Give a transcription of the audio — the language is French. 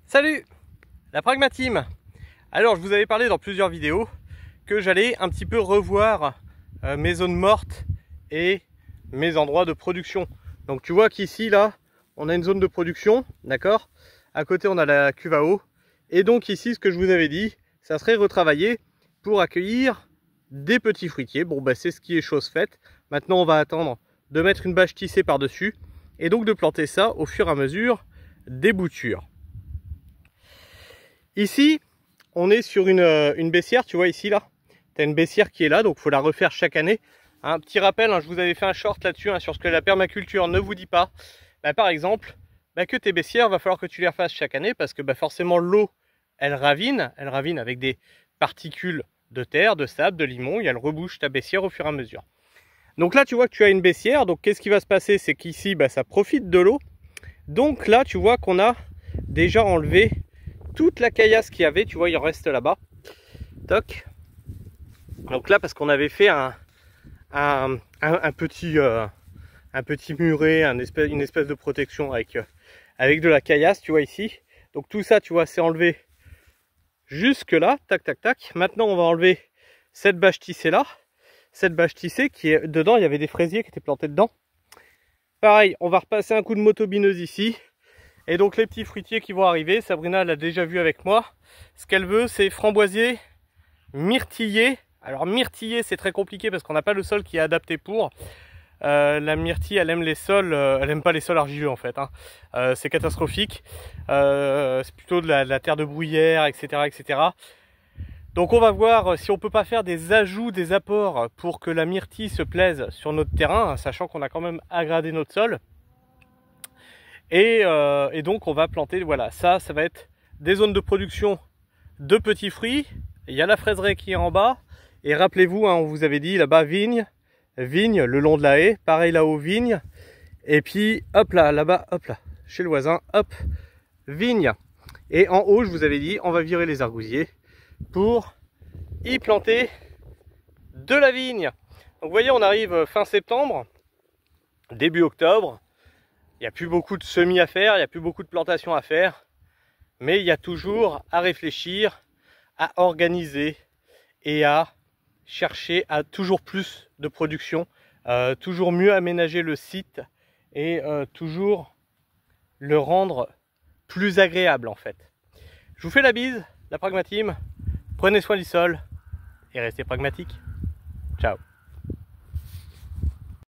Salut, la Pragma-Team. Alors je vous avais parlé dans plusieurs vidéos que j'allais un petit peu revoir mes zones mortes et mes endroits de production. Donc tu vois qu'ici là on a une zone de production, d'accord. À côté on a la cuve à eau. Et donc ici ce que je vous avais dit, ça serait retravaillé pour accueillir des petits fruitiers. Bon bah c'est ce qui est chose faite. Maintenant on va attendre de mettre une bâche tissée par dessus et donc de planter ça au fur et à mesure des boutures. Ici, on est sur une baissière, tu vois ici là, tu as une baissière qui est là, donc il faut la refaire chaque année. Un petit rappel, je vous avais fait un short là-dessus, sur ce que la permaculture ne vous dit pas. Par exemple, que tes baissières, va falloir que tu les refasses chaque année parce que forcément l'eau, elle ravine avec des particules de terre, de sable, de limon, et elle rebouche ta baissière au fur et à mesure. Donc là, tu vois que tu as une baissière, donc qu'est-ce qui va se passer? C'est qu'ici, ça profite de l'eau. Donc là, tu vois qu'on a déjà enlevé toute la caillasse qu'il y avait, tu vois, il en reste là-bas. Toc. Donc là, parce qu'on avait fait un petit muret, une espèce de protection avec de la caillasse, tu vois ici. Donc tout ça, tu vois, c'est enlevé jusque là, tac, tac, tac. Maintenant, on va enlever cette bâche tissée là. Cette bâche tissée qui est dedans, il y avait des fraisiers qui étaient plantés dedans. Pareil, on va repasser un coup de motobineuse ici. Et donc les petits fruitiers qui vont arriver, Sabrina l'a déjà vu avec moi. Ce qu'elle veut, c'est framboisier, myrtiller. Alors myrtiller, c'est très compliqué parce qu'on n'a pas le sol qui est adapté pour. La myrtille, elle aime les sols, elle aime pas les sols argileux en fait. C'est catastrophique. C'est plutôt de la terre de bruyère, etc., etc. Donc on va voir si on peut pas faire des ajouts, des apports pour que la myrtille se plaise sur notre terrain, sachant qu'on a quand même agradé notre sol. Et donc on va planter, voilà, ça va être des zones de production de petits fruits. Il y a la fraiseraie qui est en bas. Et rappelez-vous, on vous avait dit là-bas vigne le long de la haie. Pareil là-haut vigne. Et puis hop là, là-bas, hop là, chez le voisin, hop, vigne. Et en haut, je vous avais dit, on va virer les argousiers pour y planter de la vigne. Donc vous voyez, on arrive fin septembre, début octobre. Il n'y a plus beaucoup de semis à faire, il n'y a plus beaucoup de plantations à faire, mais il y a toujours à réfléchir, à organiser et à chercher à toujours plus de production, toujours mieux aménager le site et toujours le rendre plus agréable en fait. Je vous fais la bise, la Pragma-Team, prenez soin du sol et restez pragmatiques. Ciao.